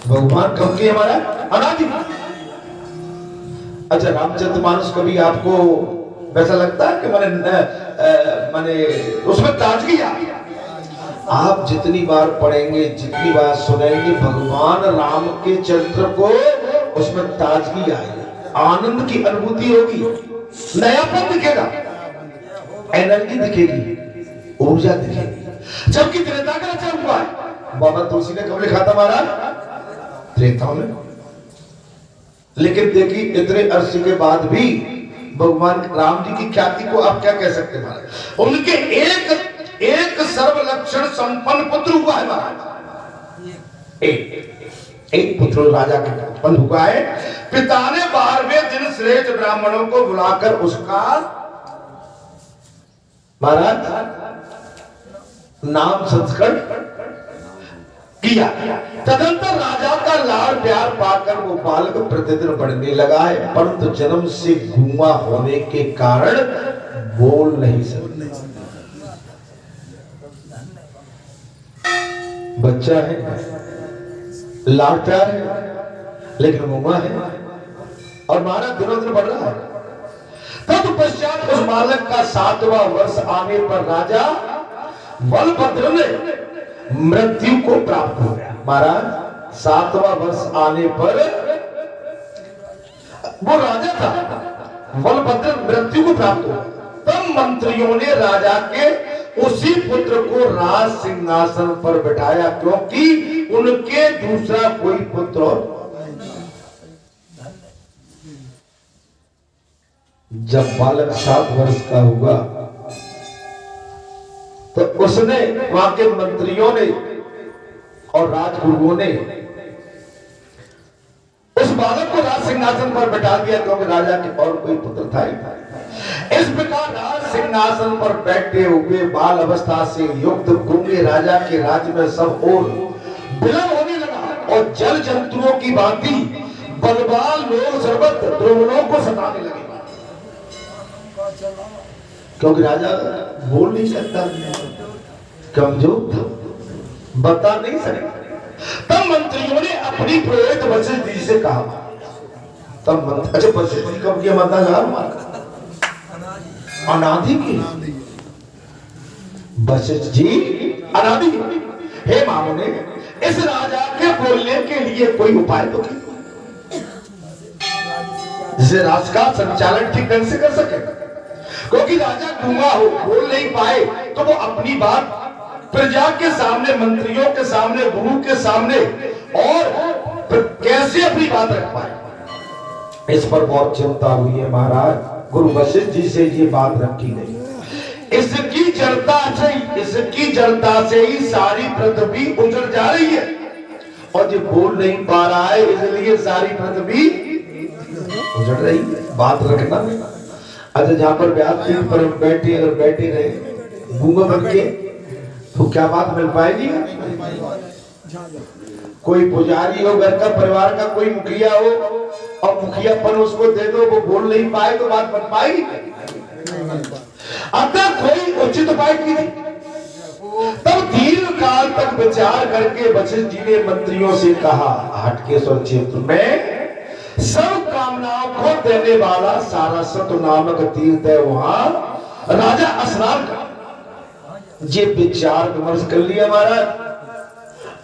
भगवान कब के हमारा अनादि। अच्छा रामचरितमानस कभी आपको वैसा लगता है कि माने उसमें ताजगी आ गया? आप जितनी बार पढ़ेंगे, जितनी बार सुनेंगे भगवान राम के चरित्र को, उसमें ताजगी आएगी, आनंद की अनुभूति होगी, नयापन दिखेगा, एनर्जी दिखेगी, ऊर्जा दिखेगी। जबकि त्रेता का रचा हुआ है, बाबा तुलसी ने कब लिखा था महाराज? त्रेता में। लेकिन देखिए इतने अरसे के बाद भी भगवान राम जी की ख्याति को आप क्या कह सकते हैं महाराज? उनके एक सर्व लक्षण संपन्न पुत्र हुआ है महाराज। एक पुत्र राजा के उत्पन्न हुआ है। पिता ने 12वें दिन श्रेष्ठ ब्राह्मणों को बुलाकर उसका महाराज नाम संस्करण किया। तदंतर राजा का लाड़ प्यार पाकर वो बालक प्रतिदिन बढ़ने लगा है, परंतु जन्म से गूंगा होने के कारण बोल नहीं सकता। बच्चा है, लाड़ प्यार है, लेकिन गूंगा है और मारा दिनों दिन बढ़ रहा है। तत्पश्चात उस बालक का 7वां वर्ष आने पर राजा बलभद्र ने मृत्यु को प्राप्त हो गया। महाराज 7वां वर्ष आने पर वो राजा था, बलभद्र मृत्यु को प्राप्त हो। तब मंत्रियों ने राजा के उसी पुत्र को राज सिंहासन पर बिठाया, क्योंकि उनके दूसरा कोई पुत्र। जब बालक 7 वर्ष का हुआ तो उसने, वहां के मंत्रियों ने और राजगुरुओं ने उस बालक को राज सिंहासन पर बैठा दिया, क्योंकि राजा के और कोई पुत्र था ही। इस प्रकार राज सिंहासन पर बैठे हुए बाल अवस्था से युक्त गूंगे राजा के राज्य में सब ओर विलय होने लगा और जल जंतुओं की भांति बलवान लोग सर्वत्र द्रोणों को सताने लगे, क्योंकि राजा बोल नहीं सकता, कमजोर था, बता नहीं सकता। तब मंत्रियों ने अपनी प्रेरित वशिष्ठ जी से कहा। तब अच्छा वशिष्ठ जी कब किया मतलब अनादि की। वशिष्ठ जी अनादि। हे मामुने, इस राजा के बोलने के लिए कोई उपाय तो जिसे राज का संचालन ठीक ढंग से कर सके, क्योंकि राजा गूंगा हो, बोल नहीं पाए, तो वो अपनी बात प्रजा के सामने, मंत्रियों के सामने, गुरु के सामने और कैसे अपनी बात रख पाए। इस पर बहुत चिंता हुई है महाराज। गुरु वशिष्ठ जी से ये बात रखी गई। इसकी जड़ता से ही सारी पृथ्वी उजड़ जा रही है और ये बोल नहीं पा रहा है, इसलिए सारी पृथ्वी उजड़ रही है। बात रखना। अच्छा जहां पर व्यासपीठ पर बैठे, अगर बैठे रहे गूंगा बन के, तो क्या बात मिल पाएगी? कोई पुजारी हो घर का, परिवार का कोई मुखिया हो और मुखियापन उसको दे दो, वो बोल नहीं पाए तो बात बन पाएगी? अतः कोई उचित उपाय कीजिए। तब दीर्घ काल तक विचार करके वशिष्ठ जी ने मंत्रियों से कहा, हटकेश्वर क्षेत्र में सब कामनाओं को देने वाला सारस्वत नामक तीर्थ है, वहां राजा स्नान कर। ये विचार विमर्श कर लिया महाराज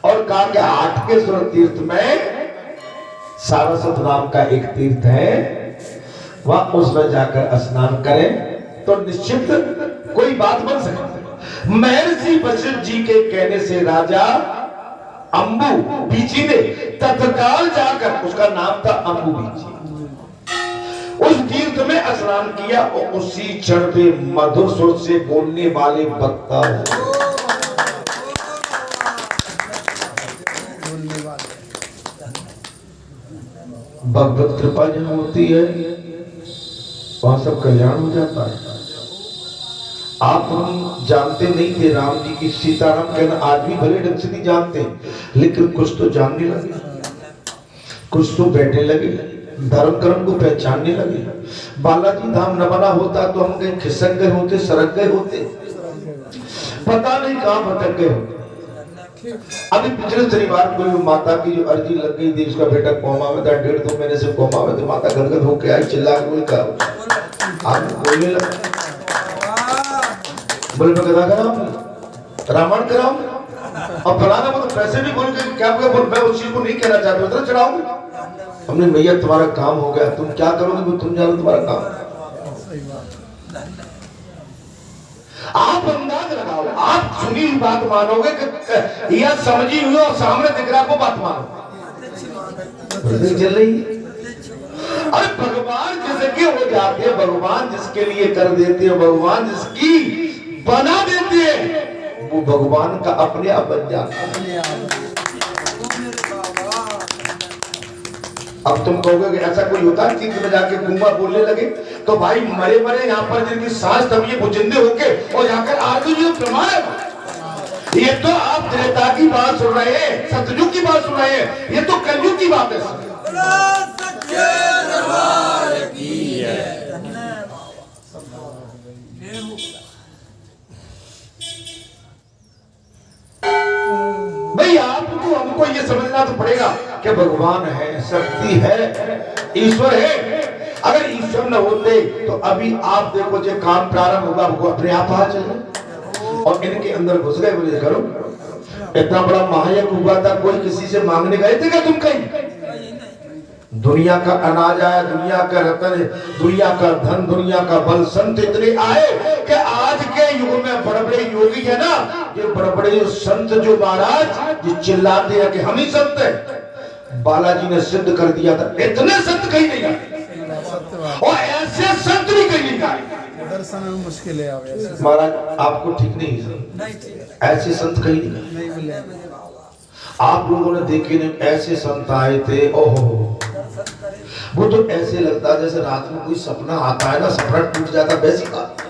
और कहा कि हटकेश्वर तीर्थ में सारस्वत नाम का एक तीर्थ है, वहां उसमें जाकर स्नान करें तो निश्चित कोई बात बन सके। महर्षि वशिष्ठ जी के कहने से राजा अंबु बीजी ने तत्काल जाकर, उसका नाम था अंबु बीजी, उस तीर्थ में स्नान किया और उसी क्षण पे मधुर सुर से बोलने वाले वक्ता भगवत कृपा जहां होती है वहां सब कल्याण हो जाता है। आप हम जानते नहीं थे राम जी की सीताराम कहना, आज भी भले ढंग से नहीं जानते, लेकिन कुछ तो जानने लगे, कुछ तो बैठने लगे, धर्म कर्म को पहचानने लगे। बालाजी धाम न बना होता तो हम कहीं खिसक गए होते, सरक गए होते, पता नहीं कहां भटक गए होते। अभी पिछले शनिवार कोई माता की जो अर्जी लग गई थी, उसका बेटा कोमा में था, 1.5-2 महीने से कोमा में, तो माता गदगद होके आई, चिल्ला के बोली क्या आज बोलने लगा, बोले मैं कथा कराऊं, रामायण कराऊं और फलाना, वो तो पैसे भी बोल के क्या बोल, मैं उस चीज को नहीं कहना चाहता, उधर चढ़ाऊंगा। हमने भैया तुम्हारा काम हो गया, तुम क्या करोगे तुम जानो, तुम्हारा काम। आप अंदाज लगाओ, आप सुनी हुई बात मानोगे कि या समझी हुई और सामने दिख रहा को बात मानोगे, चल रही है। अरे भगवान जिसके हो जाते हैं, भगवान जिसके लिए कर देते हैं, भगवान जिसकी बना देते हैं, वो भगवान का अपने आप बन जाता है। अब तुम कहोगे कि ऐसा कोई होता है चित्त में जाके गूंगा बोलने लगे, तो भाई मरे मरे यहाँ पर जिनकी सांस थमी है वो जिंदे होके और जाकर आगे जो प्रमाण है। ये तो आप त्रेता की बात सुन रहे हैं, सतयुग की बात सुन रहे हैं, ये तो कलयुग की बात है। भाई आपको हमको ये समझना तो पड़ेगा कि भगवान है, शक्ति है, ईश्वर है। अगर ईश्वर न होते तो अभी आप देखो जो काम प्रारंभ होगा वो अपने आप आ चले और इनके अंदर घुस गए। बोले करो इतना बड़ा महायज्ञ हुआ था, कोई किसी से मांगने गए थे क्या तुम कहीं? दुनिया का अनाज आया, दुनिया का रतन, दुनिया का धन, दुनिया का बल, संत इतने आए कि आज के युग में बड़े बड़े योगी है ना, ये बड़े बड़े संत जो महाराज ये चिल्लाते हैं कि हम ही संत हैं। बालाजी ने सिद्ध कर दिया था, इतने संत कहीं नहीं आए और ऐसे संत भी कहीं नहीं आए। दर्शन में मुश्किल है महाराज, आपको ठीक नहीं, ऐसे संत कहीं नहीं मिले। आप लोगों ने देखे नहीं, ऐसे संत आए थे, ओहो वो तो ऐसे लगता है जैसे रात में कोई सपना आता है ना, सपना टूट जाता, वैसी बात।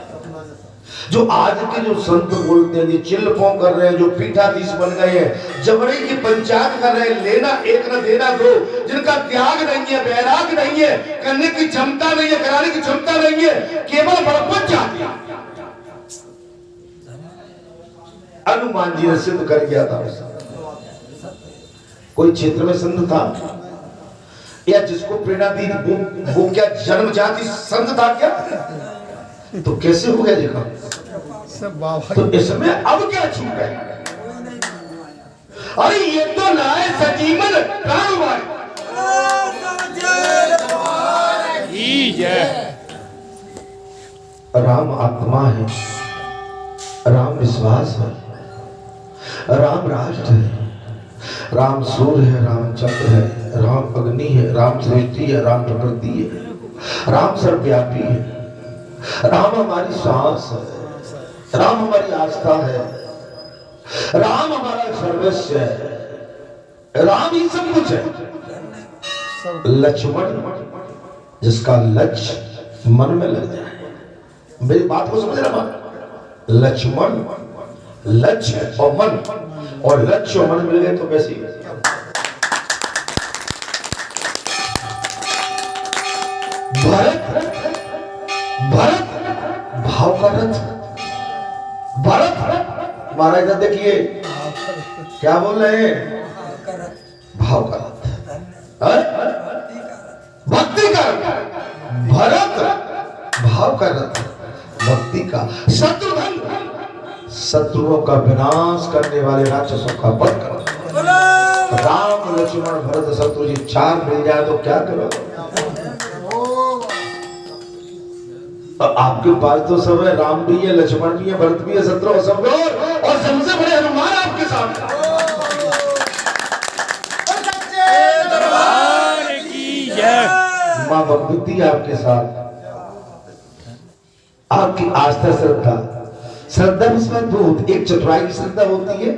जो आज के जो संत बोलते हैं, जो चिल्लपों कर रहे हैं, जो पीठाधीश बन गए हैं, जबड़े की पंचायत कर रहे हैं, लेना एक न देना दो, जिनका त्याग नहीं है, वैराग नहीं है, करने की क्षमता नहीं है, कराने की क्षमता नहीं है, केवल बड़पन चाहती है। हनुमान जी ने सिद्ध कर दिया था। कोई क्षेत्र में संत था या जिसको प्रेरणा दी वो क्या जन्म जाति संत था क्या? तो कैसे हो गया देखा सब बाबा। तो इसमें अब क्या छूट गए? अरे ये तो लाए सजीवन प्राण, राम आत्मा है, राम विश्वास है, राम राष्ट्र है, राम सूर्य है, राम चक्र है, राम अग्नि है, राम सृष्टि है, राम प्रकृति है, राम सर्वव्यापी है, राम हमारी सांस है, राम हमारी आस्था है, राम हमारा सर्वस्व है, राम ही सब कुछ है। लक्ष्मण जिसका लक्ष्य मन में लग जाए, मेरी बात को समझ रहा, लक्ष्मण लक्ष्य और मन, और लक्ष्य और मन मिल गए तो वैसे ही। भरत भाव का रथ, भरत महाराज इधर देखिए क्या बोल रहे हैं, भाव का रथ, भक्ति का रथ, भरत भाव का रथ, भक्ति का, शत्रुघ्न शत्रुओं का विनाश करने वाले, राक्षसों का वध करने। राम लक्ष्मण भरत शत्रुघ्न 4 मिल जाए तो क्या करोगे? आपके पास तो सब है, राम भी है, लक्ष्मण भी है, भरत भी है, शत्रु सब और सबसे बड़े हनुमान आपके सामने। माँ भगवती आपके साथ, आपकी आस्था श्रद्धा, श्रद्धा विश्वास दो होती, एक चतुराई की श्रद्धा होती है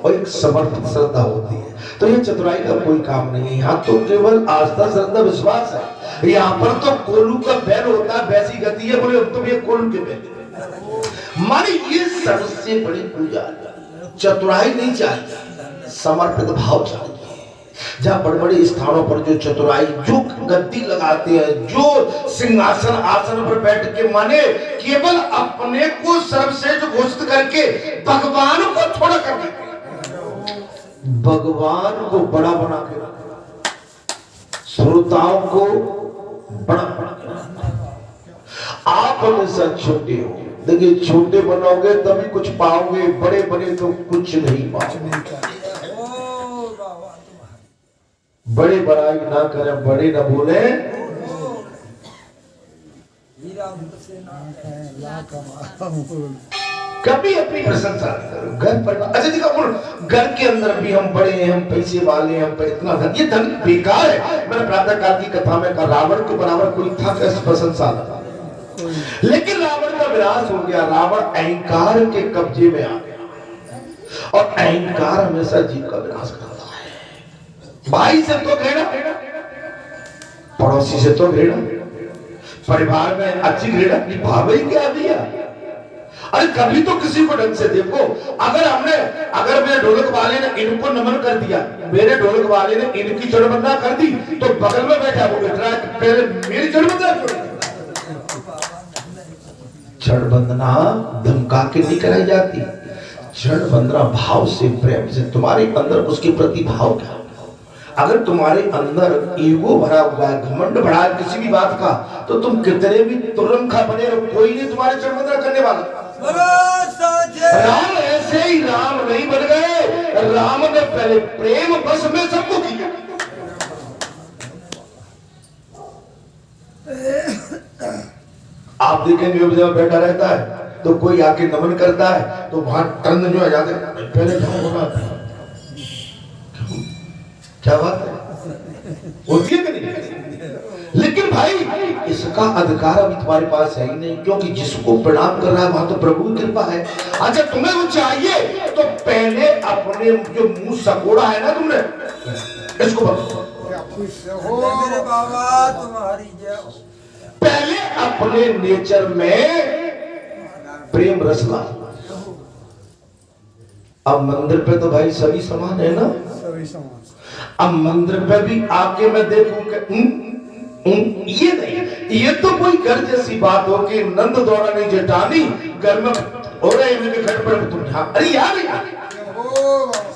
और एक समर्पित श्रद्धा होती है। तो ये चतुराई का कोई काम नहीं है, यहाँ तो केवल आस्था श्रद्धा विश्वास है। यहाँ पर तो कोलू का बैल होता है, वैसी गति है, बोले तुम ये कोलू के बैल माने, ये सबसे बड़ी पूजा। चतुराई नहीं चाहिए, समर्पित भाव चाहिए। जहाँ बड़े बड़े स्थानों पर जो चतुराई, जो गद्दी लगाते हैं, जो सिंहासन आसन पर बैठ के माने केवल अपने को सर्वश्रेष्ठ घोषित करके भगवान को थोड़ा कर देते, भगवान को बड़ा बना के रखो, श्रोताओं को बड़ा बना के रखो। आप हमेशा छोटे हो। देखिए, छोटे बनोगे तभी कुछ पाओगे, बड़े बने तो कुछ नहीं पाओगे। बड़े बड़ाई ना करें, बड़े न बोले, कभी अपनी प्रशंसा करो। घर परिवार, अच्छा देखो, घर के अंदर भी हम बड़े हैं, हम पैसे वाले हैं, हम पर इतना धन, ये धन बेकार है। मैंने प्रातः काल की कथा में कहा, रावण के बराबर कोई था कैसे प्रशंसा लगा, लेकिन रावण का विनाश हो गया। रावण अहंकार के कब्जे में आ गया, और अहंकार हमेशा जीव का विनाश करता है। भाई से तो घृणा, पड़ोसी से तो घृणा, परिवार में अच्छी घृणा की भाव ही क्या दिया। अरे कभी तो किसी को ढंग से देखो। अगर मेरे ढोलक वाले ने इनको नमन कर दिया, मेरे ढोलक वाले ने इनकी जड़बंदा कर दी, तो बगल में बैठा वो बेच रहा है पहले मेरी जड़बंदा करो। जड़बंदना धमका के नहीं कराई जाती, जड़बंदना भाव से, प्रेम से। तुम्हारे अंदर उसके प्रति भाव क्या? अगर तुम्हारे अंदर ईगो भरा हुआ है, घमंड भरा है किसी भी बात का, तो तुम कितने भी तुरंखा बने रहो, कोई नहीं तुम्हारे जड़बंदना करने वाला। राम ऐसे ही राम नहीं बन गए, राम ने पहले प्रेम बस में सबको किया। आप देखेंगे जब बैठा रहता है तो कोई आके नमन करता है तो वहां टर्न जो आ जाते, पहले जाऊंगा, क्या बात है, होती है कि नहीं? लेकिन भाई इसका अधिकार अभी तुम्हारे पास है ही नहीं, क्योंकि जिसको प्रणाम कर रहा है वहां तो प्रभु की कृपा है। अच्छा, तुम्हें वो चाहिए तो पहले अपने जो मुंह सकोड़ा है ना तुमने, इसको बताओ, मेरे बाबा तुम्हारी जय। पहले अपने नेचर में प्रेम रस ला। अब मंदिर पे तो भाई सभी समान है ना, सभी समान। अब मंदिर पे भी आके मैं देखूं ये नहीं, ये तो कोई घर जैसी बात हो कि नंद द्वारा नहीं जेठानी घर में हो रहे हैं, घर पर तुम यहाँ, अरे यार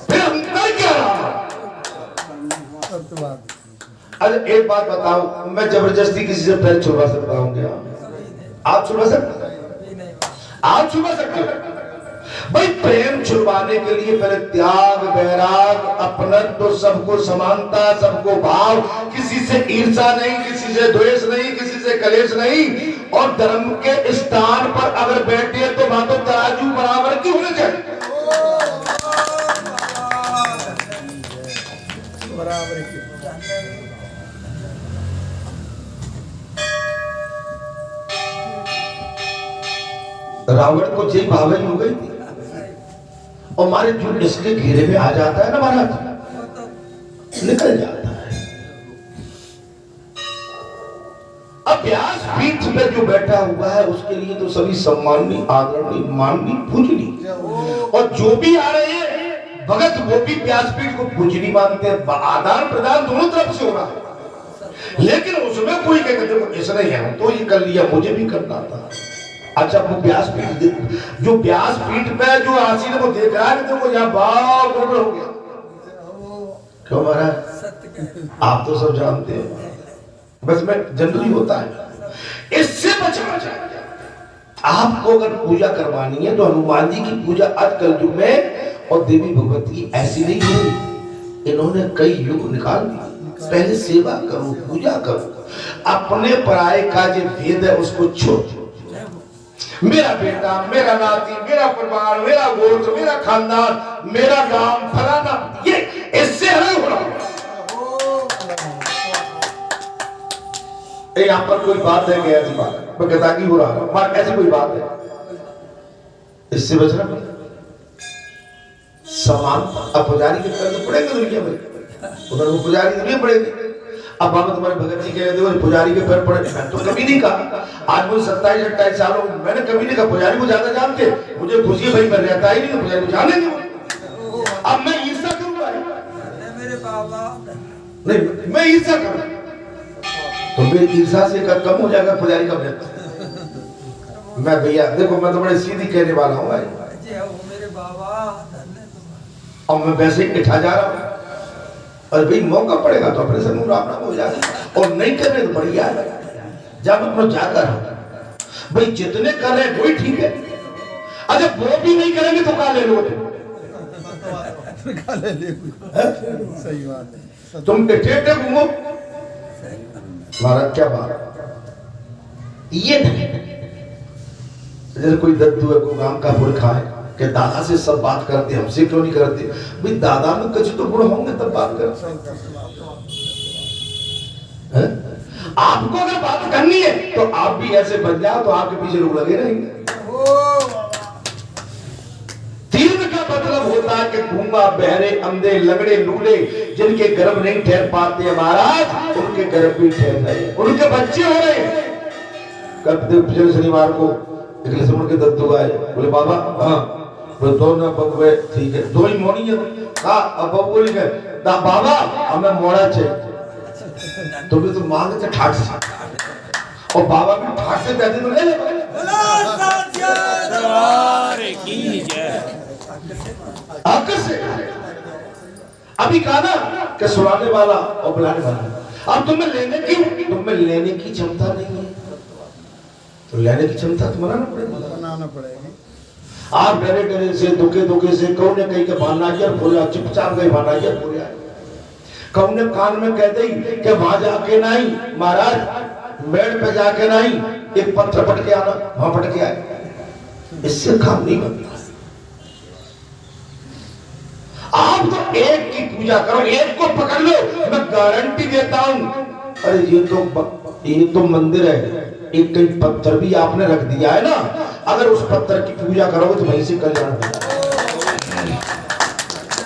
फिर अंतर क्या रहा? अच्छा एक बात बताओ, मैं जबरदस्ती किसी से पैर छुड़वा सकता हूँ क्या? आप छुड़वा सकते, आप छुड़वा सकते हो? भाई प्रेम छुड़वाने के लिए पहले त्याग, वैराग, अपनत्व, सबको समानता, सबको भाव, किसी से ईर्ष्या नहीं, किसी से द्वेष नहीं, किसी से कलेश नहीं। और धर्म के स्थान पर अगर बैठे तो वहां तो तराजू बराबर की होने चाहिए, बराबर की। रावण को जय भावई हो गई थी, और हमारे जो इसके घेरे में आ जाता है ना महाराज, निकल जाता है। अब व्यास पीठ पे जो बैठा हुआ है उसके लिए तो सभी सम्माननीय, आदरणीय, माननीय, पूजनीय, और जो भी आ रहे हैं भगत वो भी व्यासपीठ को पूजनीय मानते हैं। आदान प्रदान दोनों तरफ से हो रहा है, लेकिन उसमें कोई कहते देखो इसने है तो ये कर लिया, मुझे भी करना था। अच्छा, वो व्यासपीठ, जो व्यासपीठ पे जो आसीन है वो देख रहा है, देखो यहाँ बाल गड़बड़ हो गया। क्यों महाराज? आप तो सब जानते हैं, बस मैं जनरली होता है। इससे बचना चाहिए। आपको अगर पूजा करवानी है तो हनुमान जी की पूजा आज कल युग में और देवी भगवती की ऐसी नहीं हुई, इन्होंने कई युग निकाल दिए। पहले सेवा करो, पूजा करो, अपने पराये का जो भेद है उसको छोड़। मेरा बेटा, मेरा नाती, मेरा परिवार, मेरा गोत्र, मेरा खानदान, मेरा गांव, फलाना, ये इससे अलग हो रहा है। यहाँ पर कोई बात है क्या? ऐसी बात है, मैं कहता कि हो रहा है, ऐसी कोई बात है, इससे बचना समान। अब पुजारी के पैर तो पड़ेंगे दुनिया में, उधर वो पुजारी दुनिया पड़ेगी। अब बाबा तुम्हारे भगत जी कहते हो पुजारी के पैर पड़े, मैं तो कभी नहीं कहा। आज मुझे 27-28 साल हो, मैंने कभी नहीं कहा पुजारी को ज्यादा जानते, मुझे खुशी है भाई मैं रहता ही नहीं, पुजारी को जाने नहीं। अब मैं ईर्ष्या करूंगा मेरे बाबा, नहीं मैं ईर्ष्या करूंगा तो मेरी ईर्ष्या से कम हो जाएगा पुजारी का व्रत। मैं भैया देखो, मैं तो बड़े सीधी कहने वाला हूँ भाई, मेरे बाबा, और मैं वैसे इठा जा रहा हूँ। और भाई मौका पड़ेगा तो अपने से मुंह राम राम हो जाएगा, और नहीं करने तो बढ़िया है, जब अपना जाकर भाई जितने कर रहे वही ठीक है। अच्छा वो भी नहीं करेंगे तो क्या ले लो, सही बात है। तुम टेढ़े घूमो महाराज, क्या बात ये नहीं। जैसे कोई दद्दू है, कोई गांव का पुरखा है कि दादा से सब बात करते, हमसे क्यों नहीं करते? भाई दादा में कुछ तो गुण होंगे तब बात कर। आपको अगर बात करनी है तो आप भी ऐसे बन जाओ तो आपके पीछे लोग लगे रहेंगे। तीन का मतलब होता है कि गूंगा, बहरे, अंधे, लंगड़े, लूले जिनके गर्भ नहीं ठहर पाते महाराज, उनके गर्भ भी ठहर रहे, उनके बच्चे हो रहे। कल पिछले शनिवार को के दत्तू आए, बोले बाबा हाँ, बोले दो ना बबुए, ठीक है दो ही मोनी है। हाँ अब बबू बोले बाबा हमें मोड़ा चाहिए, तो भी तो मांगते ठाट से, और बाबा भी ठाट से कहते तो ले ले। अभी कहा ना कि सुनाने वाला और बुलाने वाला। अब तुम्हें लेने की क्षमता नहीं है तो लेने की क्षमता तो बनाना पड़ेगी। आप डरे डरे से दुखे से कौन ने कहीं के भाना किया बोला, चुपचाप गए भाना किया बोले, कौन ने कान में कह दी कि वहां जाके नहीं महाराज, मेड़ पे जाके नहीं, एक पत्थर पट के आना, वहां पट के आए, इससे काम नहीं बनता। आप तो एक की पूजा करो, एक को पकड़ लो, मैं गारंटी देता हूं। अरे ये तो मंदिर है, एक कहीं पत्थर भी आपने रख दिया है ना, अगर उस पत्थर की पूजा करोगे तो वहीं से कल्याण होगा।